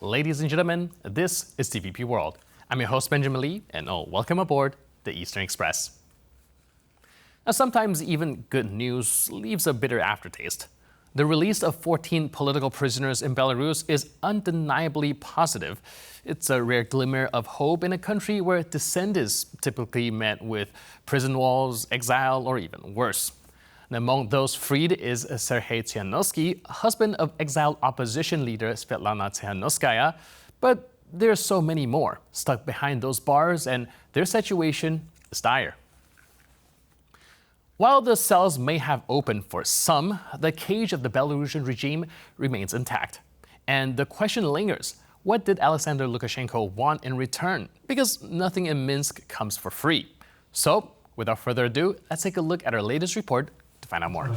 Ladies and gentlemen, this is TVP World. I'm your host, Benjamin Lee, and welcome aboard the Eastern Express. Now, sometimes even good news leaves a bitter aftertaste. The release of 14 political prisoners in Belarus is undeniably positive. It's a rare glimmer of hope in a country where dissent is typically met with prison walls, exile, or even worse. And among those freed is Sergei Tsikhanouski, husband of exiled opposition leader Svetlana Tsikhanouskaya. But there's so many more stuck behind those bars, and their situation is dire. While the cells may have opened for some, the cage of the Belarusian regime remains intact. And the question lingers, what did Alexander Lukashenko want in return? Because nothing in Minsk comes for free. So, without further ado, let's take a look at our latest report to find out more.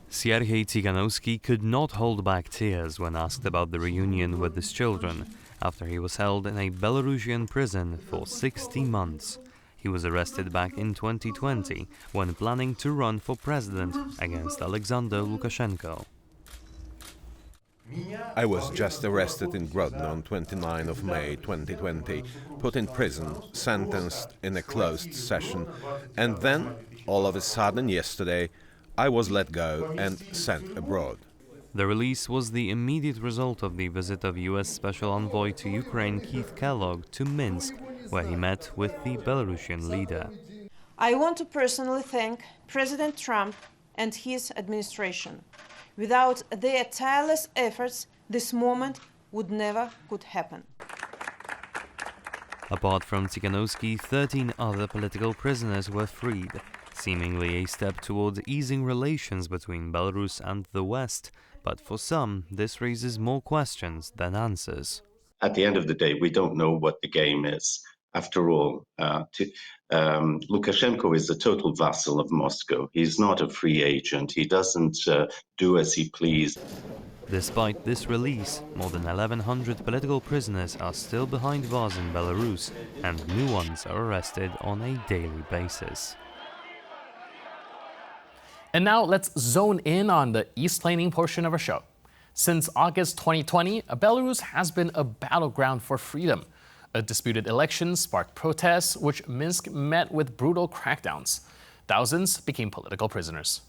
Sergei Tsikhanouski could not hold back tears when asked about the reunion with his children after he was held in a Belarusian prison for 60 months. He was arrested back in 2020 when planning to run for president against Alexander Lukashenko. I was just arrested in Grodno on 29 of May 2020, put in prison, sentenced in a closed session, and then, all of a sudden yesterday, I was let go and sent abroad. The release was the immediate result of the visit of U.S. Special Envoy to Ukraine Keith Kellogg to Minsk, where he met with the Belarusian leader. I want to personally thank President Trump and his administration. Without their tireless efforts, this moment would never could happen. Apart from Tsikhanouski, 13 other political prisoners were freed, seemingly a step towards easing relations between Belarus and the West. But for some, this raises more questions than answers. At the end of the day, we don't know what the game is. After all, Lukashenko is a total vassal of Moscow. He's not a free agent. He doesn't do as he pleases. Despite this release, more than 1,100 political prisoners are still behind bars in Belarus, and new ones are arrested on a daily basis. And now let's zone in on the east-leaning portion of our show. Since August 2020, Belarus has been a battleground for freedom. A disputed election sparked protests, which Minsk met with brutal crackdowns. Thousands became political prisoners.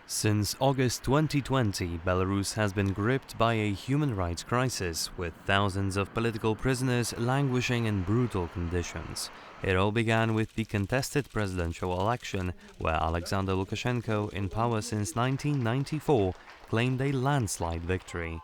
Since August 2020, Belarus has been gripped by a human rights crisis, with thousands of political prisoners languishing in brutal conditions. It all began with the contested presidential election, where Alexander Lukashenko, in power since 1994, claimed a landslide victory.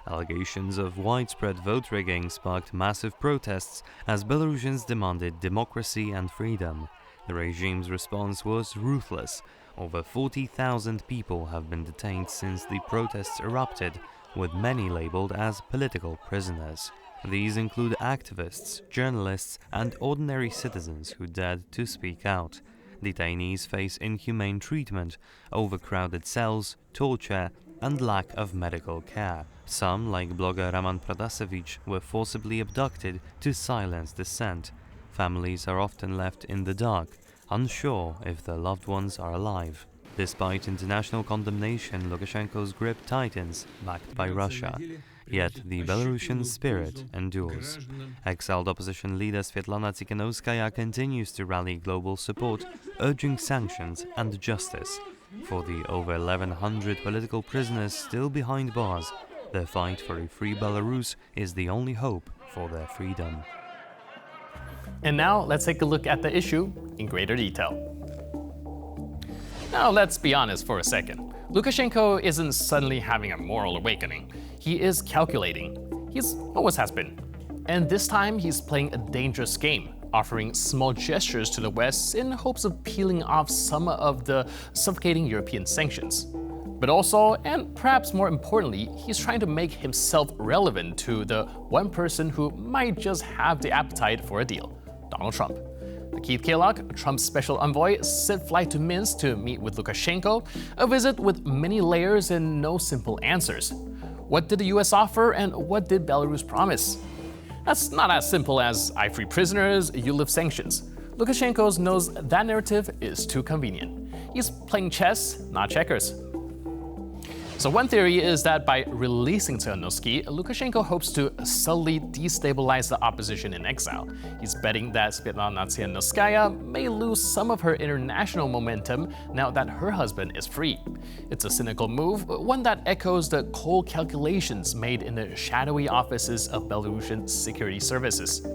Allegations of widespread vote rigging sparked massive protests as Belarusians demanded democracy and freedom. The regime's response was ruthless. Over 40,000 people have been detained since the protests erupted, with many labeled as political prisoners. These include activists, journalists, and ordinary citizens who dared to speak out. Detainees face inhumane treatment, overcrowded cells, torture, and lack of medical care. Some, like blogger Roman Protasevich, were forcibly abducted to silence dissent. Families are often left in the dark, unsure if their loved ones are alive. Despite international condemnation, Lukashenko's grip tightens, backed by Russia. Yet the Belarusian spirit endures. Exiled opposition leader Svetlana Tsikhanouskaya continues to rally global support, urging sanctions and justice. For the over 1,100 political prisoners still behind bars, their fight for a free Belarus is the only hope for their freedom. And now let's take a look at the issue in greater detail. Now let's be honest for a second. Lukashenko isn't suddenly having a moral awakening. He is calculating. He's always has been. And this time he's playing a dangerous game, offering small gestures to the West in hopes of peeling off some of the suffocating European sanctions. But also, and perhaps more importantly, he's trying to make himself relevant to the one person who might just have the appetite for a deal, Donald Trump. Keith Kellogg, Trump's special envoy, set flight to Minsk to meet with Lukashenko, a visit with many layers and no simple answers. What did the US offer, and what did Belarus promise? That's not as simple as I free prisoners, you lift sanctions. Lukashenko knows that narrative is too convenient. He's playing chess, not checkers. So one theory is that by releasing Tsikhanouski, Lukashenko hopes to subtly destabilize the opposition in exile. He's betting that Svetlana Tsikhanouskaya may lose some of her international momentum now that her husband is free. It's a cynical move, one that echoes the cold calculations made in the shadowy offices of Belarusian security services.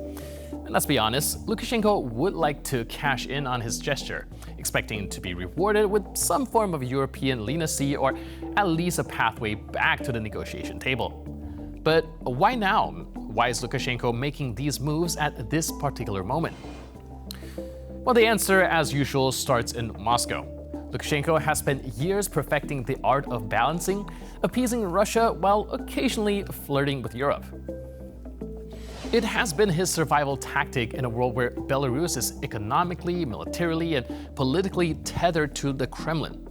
And let's be honest, Lukashenko would like to cash in on his gesture, expecting to be rewarded with some form of European leniency or at least a pathway back to the negotiation table. But why now? Why is Lukashenko making these moves at this particular moment? Well, the answer, as usual, starts in Moscow. Lukashenko has spent years perfecting the art of balancing, appeasing Russia while occasionally flirting with Europe. It has been his survival tactic in a world where Belarus is economically, militarily, and politically tethered to the Kremlin.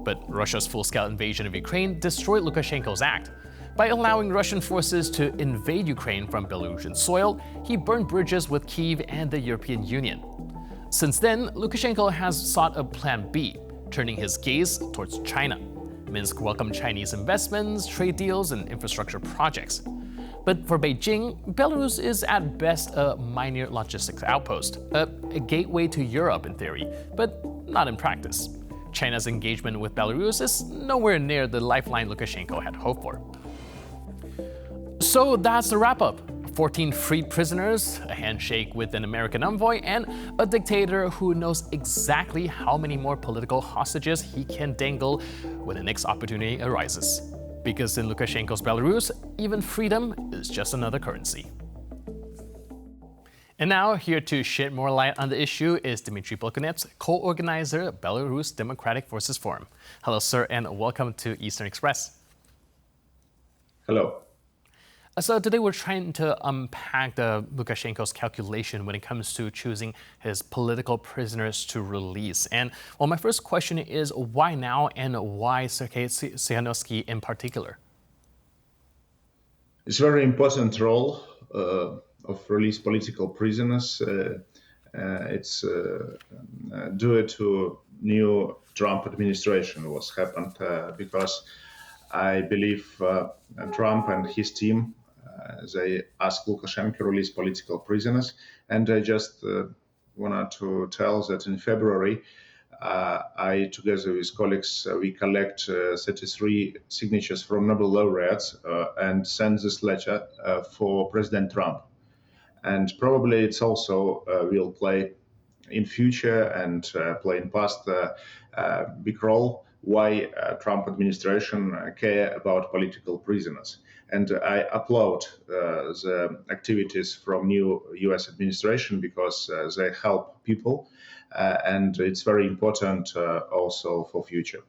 But Russia's full-scale invasion of Ukraine destroyed Lukashenko's act. By allowing Russian forces to invade Ukraine from Belarusian soil, he burned bridges with Kyiv and the European Union. Since then, Lukashenko has sought a plan B, turning his gaze towards China. Minsk welcomed Chinese investments, trade deals, and infrastructure projects. But for Beijing, Belarus is at best a minor logistics outpost, a gateway to Europe in theory, but not in practice. China's engagement with Belarus is nowhere near the lifeline Lukashenko had hoped for. So that's the wrap-up. 14 freed prisoners, a handshake with an American envoy, and a dictator who knows exactly how many more political hostages he can dangle when the next opportunity arises. Because in Lukashenko's Belarus, even freedom is just another currency. And now, here to shed more light on the issue is Dmitry Polkonets, co-organizer of Belarus Democratic Forces Forum. Hello, sir, and welcome to Eastern Express. Hello. So today we're trying to unpack Lukashenko's calculation when it comes to choosing his political prisoners to release. And well, my first question is why now and why Sergei Tsikhanouski in particular? It's a very important role of release political prisoners. It's due to new Trump administration was happened because I believe Trump and his team they asked Lukashenko to release political prisoners, and I just wanted to tell that in February, I, together with colleagues, we collect 33 signatures from Nobel laureates and send this letter for President Trump. And probably it's also will play in future and play in past big role why Trump administration care about political prisoners. And I applaud the activities from new U.S. administration because they help people, and it's very important also for future.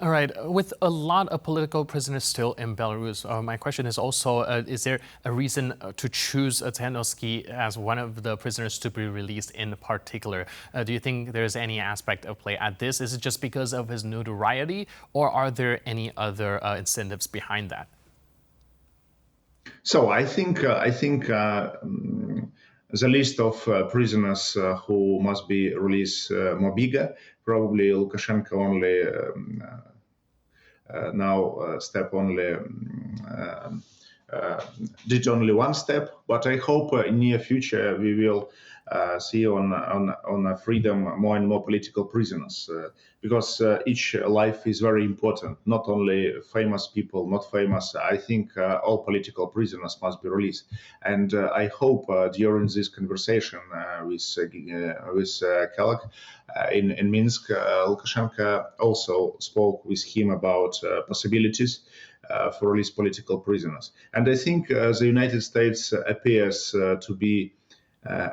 All right. With a lot of political prisoners still in Belarus, my question is also, is there a reason to choose Tsikhanouski as one of the prisoners to be released in particular? Do you think there's any aspect of play at this? Is it just because of his notoriety, or are there any other incentives behind that? So I think the list of prisoners who must be released more bigger. Probably Lukashenko only now step only did only one step, but I hope in near future we will see on freedom more and more political prisoners because each life is very important. Not only famous people, not famous. I think all political prisoners must be released, and I hope during this conversation with Kalak in Minsk, Lukashenko also spoke with him about possibilities for release political prisoners. And I think the United States appears to be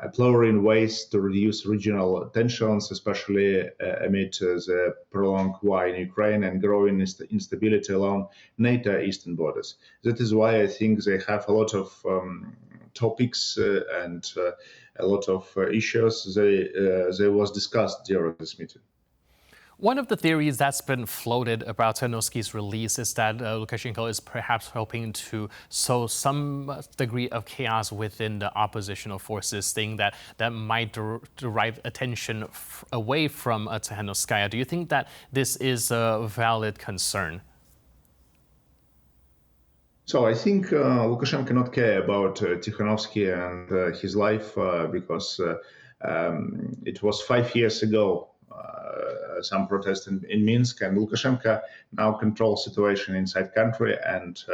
exploring ways to reduce regional tensions, especially amid the prolonged war in Ukraine and growing instability along NATO eastern borders. That is why I think they have a lot of topics and a lot of issues they was discussed during this meeting. One of the theories that's been floated about Tsikhanouski's release is that Lukashenko is perhaps hoping to sow some degree of chaos within the oppositional forces, saying that might derive attention away from Tsikhanouskaya. Do you think that this is a valid concern? So I think Lukashenko cannot care about Tikhanovsky and his life because it was 5 years ago some protest in Minsk, and Lukashenko now controls situation inside country, and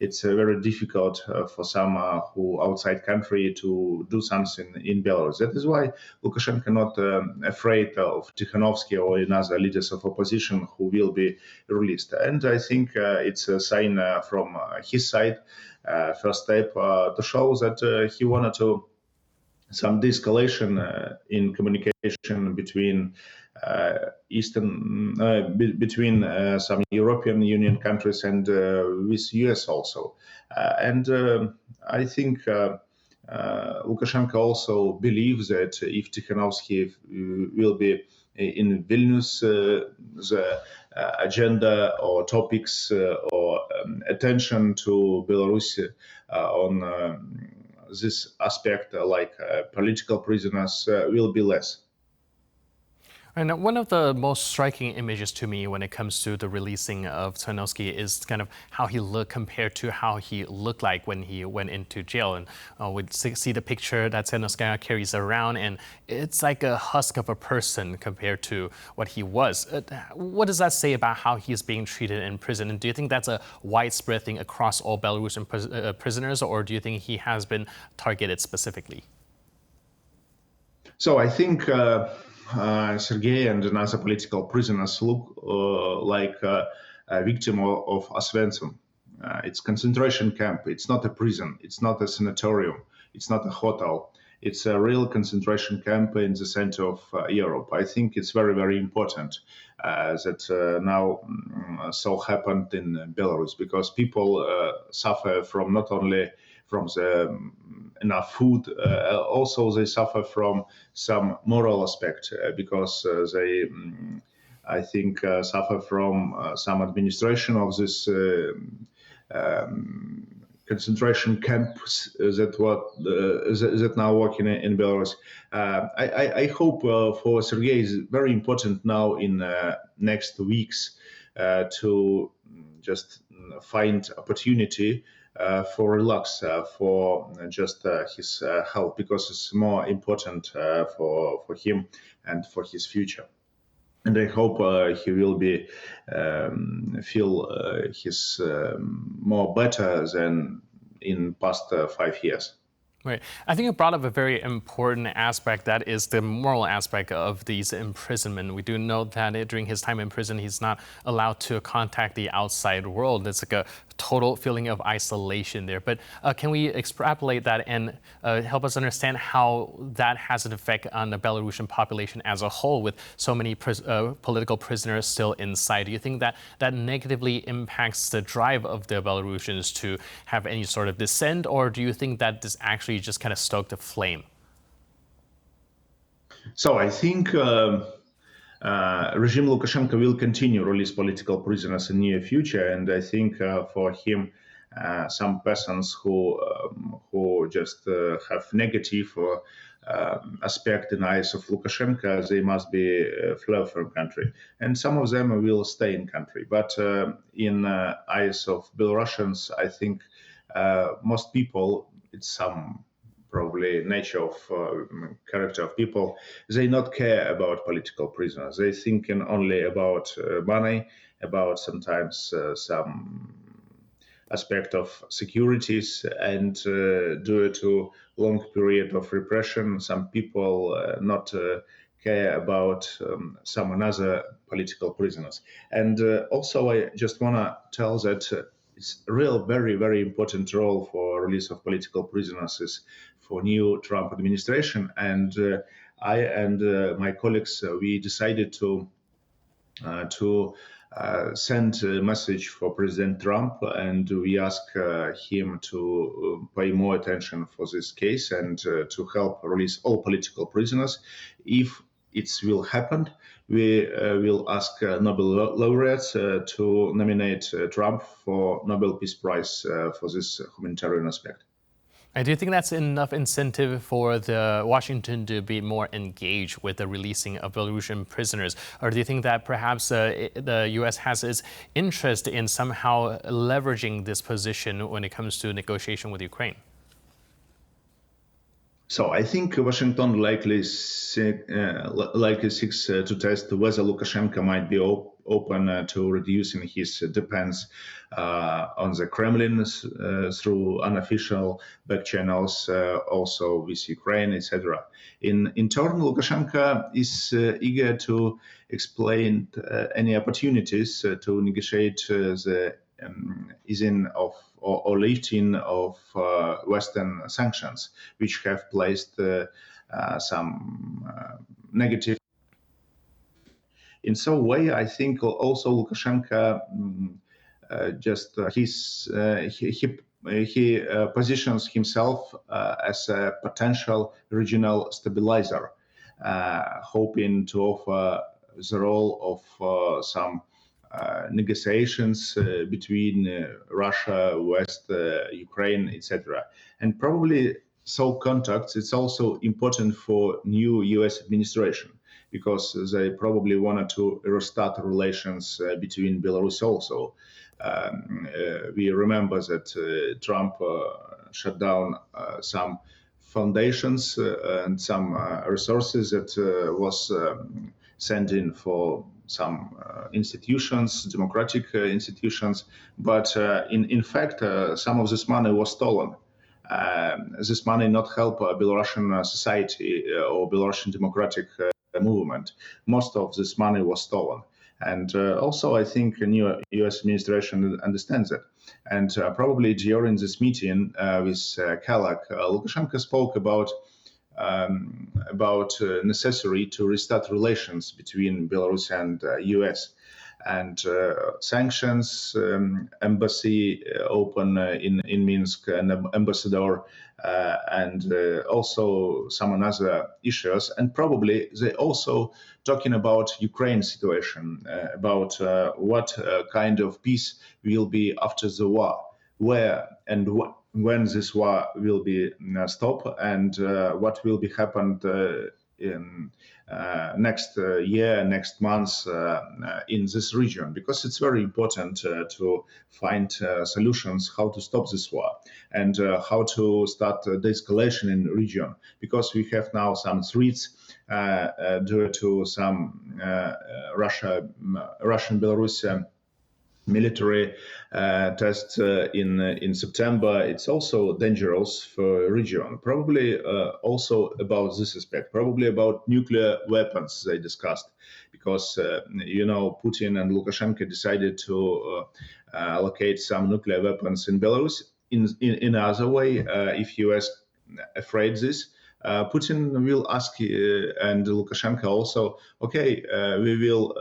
it's very difficult for some who outside country to do something in Belarus. That is why Lukashenko not afraid of Tikhanovsky or another leaders of opposition who will be released. And I think it's a sign from his side, first step to show that he wanted to some de-escalation in communication between between some European Union countries and with US also. And I think Lukashenko also believes that if Tikhanovsky will be in Vilnius, the agenda or topics or attention to Belarus on this aspect, like political prisoners, will be less. And one of the most striking images to me when it comes to the releasing of Tikhanovsky is kind of how he looked compared to how he looked like when he went into jail. And we see the picture that Tikhanovsky carries around, and it's like a husk of a person compared to what he was. What does that say about how he's being treated in prison? And do you think that's a widespread thing across all Belarusian prisoners, or do you think he has been targeted specifically? So I think Sergei and another political prisoners look like a victim of Oswestshim. It's concentration camp. It's not a prison. It's not a sanatorium. It's not a hotel. It's a real concentration camp in the center of Europe. I think it's very, very important that now so happened in Belarus, because people suffer from not only from the enough food, also they suffer from some moral aspect because they, I think, suffer from some administration of this concentration camps that now working in Belarus. I hope for Sergei is very important now in next weeks to just find opportunity for relax, for just his health, because it's more important for him and for his future. And I hope he will be feel his more better than in past 5 years. Right. I think you brought up a very important aspect, that is the moral aspect of these imprisonment. We do know that during his time in prison, he's not allowed to contact the outside world. It's like a total feeling of isolation there. But can we extrapolate that and help us understand how that has an effect on the Belarusian population as a whole, with so many political prisoners still inside? Do you think that that negatively impacts the drive of the Belarusians to have any sort of dissent, or do you think that this actually just kind of stoked the flame? So I think regime Lukashenko will continue release political prisoners in near future, and I think for him, some persons who just have negative aspect in eyes of Lukashenko, they must be fled from country, and some of them will stay in country. But in eyes of Belarusians, I think most people, it's some probably nature of character of people, they not care about political prisoners. They thinking only about money, about sometimes some aspect of securities, and due to long period of repression, some people not care about some another political prisoners. And also I just want to tell that it's a real very, very important role for release of political prisoners is for new Trump administration. And I and my colleagues, we decided to send a message for President Trump, and we ask him to pay more attention for this case and to help release all political prisoners. If it will happen, we will ask Nobel laureates to nominate Trump for Nobel Peace Prize for this humanitarian aspect. Do you think that's enough incentive for the Washington to be more engaged with the releasing of Belarusian prisoners? Or do you think that perhaps the U.S. has its interest in somehow leveraging this position when it comes to negotiation with Ukraine? So I think Washington likely seeks to test whether Lukashenko might be open to reducing his dependence on the Kremlin through unofficial back channels, also with Ukraine, etc. In turn, Lukashenko is eager to explain any opportunities to negotiate the easing of or lifting of Western sanctions, which have placed some negative. In some way, I think also Lukashenko he positions himself as a potential regional stabilizer, hoping to offer the role of some negotiations between Russia, West, Ukraine, etc. And probably so contacts, it's also important for new US administration because they probably wanted to restart relations between Belarus also. We remember that Trump shut down some foundations and some resources that was sent in for some institutions, democratic institutions, but in fact, some of this money was stolen. This money not help Belarusian society or Belarusian democratic movement. Most of this money was stolen. And also, I think the new U.S. administration understands it. And probably during this meeting with Kalak, Lukashenko spoke about necessary to restart relations between Belarus and U.S. and sanctions, embassy open in Minsk, and ambassador, and also some other issues. And probably they also talking about Ukraine situation, about what kind of peace will be after the war, where and when this war will be stopped, and what will be happened in next year, next month in this region, because it's very important to find solutions how to stop this war and how to start the escalation in the region, because we have now some threats due to some Russian Belarus military tests in September. It's also dangerous for region. Probably also about this aspect. Probably about nuclear weapons they discussed, because Putin and Lukashenko decided to allocate some nuclear weapons in Belarus. In other way, if US afraid this, Putin will ask and Lukashenko also, okay, we will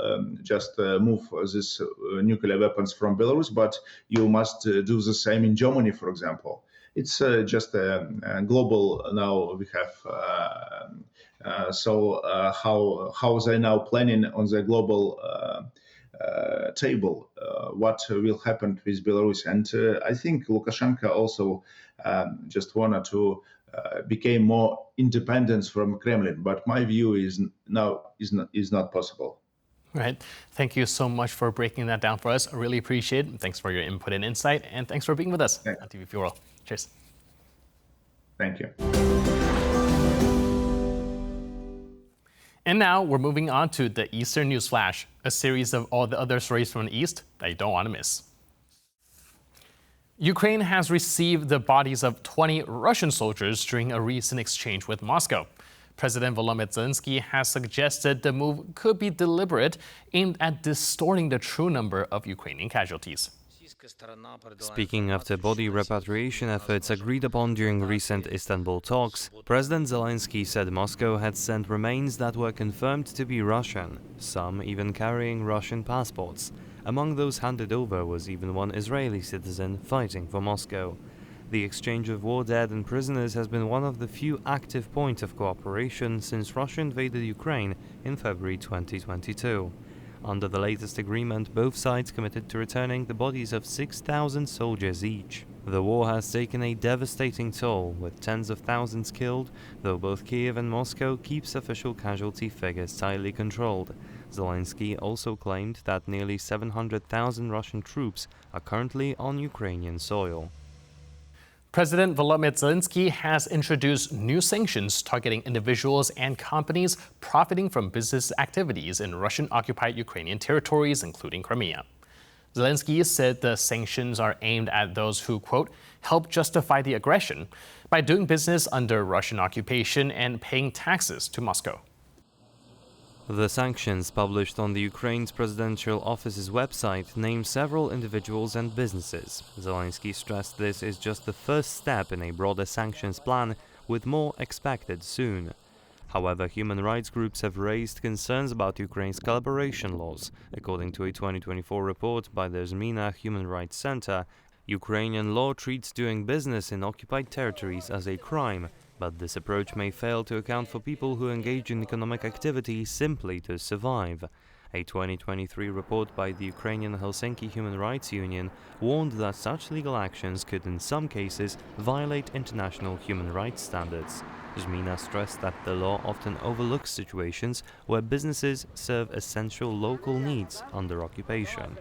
just move these nuclear weapons from Belarus, but you must do the same in Germany, for example. It's just a global now we have. How they now planning on the global table what will happen with Belarus, and I think Lukashenko also just wanted to became more independent from Kremlin, but my view is now is not possible. Right. Thank you so much for breaking that down for us. I really appreciate it. Thanks for your input and insight, and thanks for being with us on TV World. Cheers. Thank you. And now we're moving on to the Eastern News Flash, a series of all the other stories from the East that you don't want to miss. Ukraine has received the bodies of 20 Russian soldiers during a recent exchange with Moscow. President Volodymyr Zelensky has suggested the move could be deliberate, aimed at distorting the true number of Ukrainian casualties. Speaking of the body repatriation efforts agreed upon during recent Istanbul talks, President Zelensky said Moscow had sent remains that were confirmed to be Russian, some even carrying Russian passports. Among those handed over was even one Israeli citizen fighting for Moscow. The exchange of war dead and prisoners has been one of the few active points of cooperation since Russia invaded Ukraine in February 2022. Under the latest agreement, both sides committed to returning the bodies of 6,000 soldiers each. The war has taken a devastating toll, with tens of thousands killed, though both Kiev and Moscow keeps official casualty figures tightly controlled. Zelensky also claimed that nearly 700,000 Russian troops are currently on Ukrainian soil. President Volodymyr Zelensky has introduced new sanctions targeting individuals and companies profiting from business activities in Russian-occupied Ukrainian territories, including Crimea. Zelensky said the sanctions are aimed at those who, quote, help justify the aggression by doing business under Russian occupation and paying taxes to Moscow. The sanctions published on the Ukraine's presidential office's website name several individuals and businesses. Zelensky stressed this is just the first step in a broader sanctions plan, with more expected soon. However, human rights groups have raised concerns about Ukraine's collaboration laws. According to a 2024 report by the Zmina Human Rights Center, Ukrainian law treats doing business in occupied territories as a crime, but this approach may fail to account for people who engage in economic activity simply to survive. A 2023 report by the Ukrainian Helsinki Human Rights Union warned that such legal actions could in some cases violate international human rights standards. Zmina stressed that the law often overlooks situations where businesses serve essential local needs under occupation.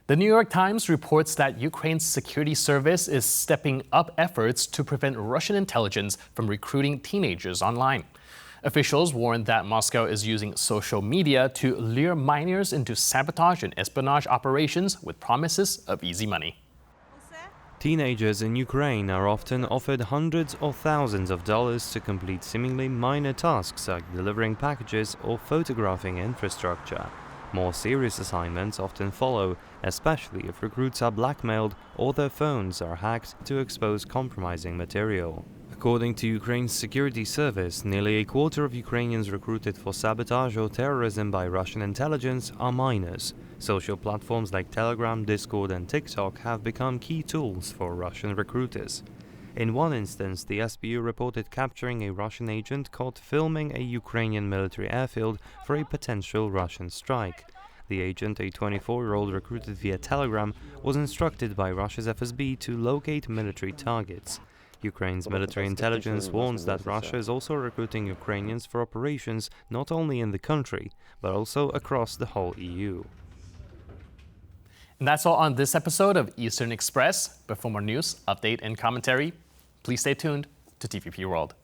The New York Times reports that Ukraine's security service is stepping up efforts to prevent Russian intelligence from recruiting teenagers online. Officials warn that Moscow is using social media to lure minors into sabotage and espionage operations with promises of easy money. Teenagers in Ukraine are often offered hundreds or thousands of dollars to complete seemingly minor tasks like delivering packages or photographing infrastructure. More serious assignments often follow, especially if recruits are blackmailed or their phones are hacked to expose compromising material. According to Ukraine's security service, nearly a quarter of Ukrainians recruited for sabotage or terrorism by Russian intelligence are minors. Social platforms like Telegram, Discord, and TikTok have become key tools for Russian recruiters. In one instance, the SBU reported capturing a Russian agent caught filming a Ukrainian military airfield for a potential Russian strike. The agent, a 24-year-old recruited via Telegram, was instructed by Russia's FSB to locate military targets. Ukraine's military intelligence warns that Russia is also recruiting Ukrainians for operations not only in the country, but also across the whole EU. And that's all on this episode of Eastern Express. But for more news, update, and commentary, please stay tuned to TVP World.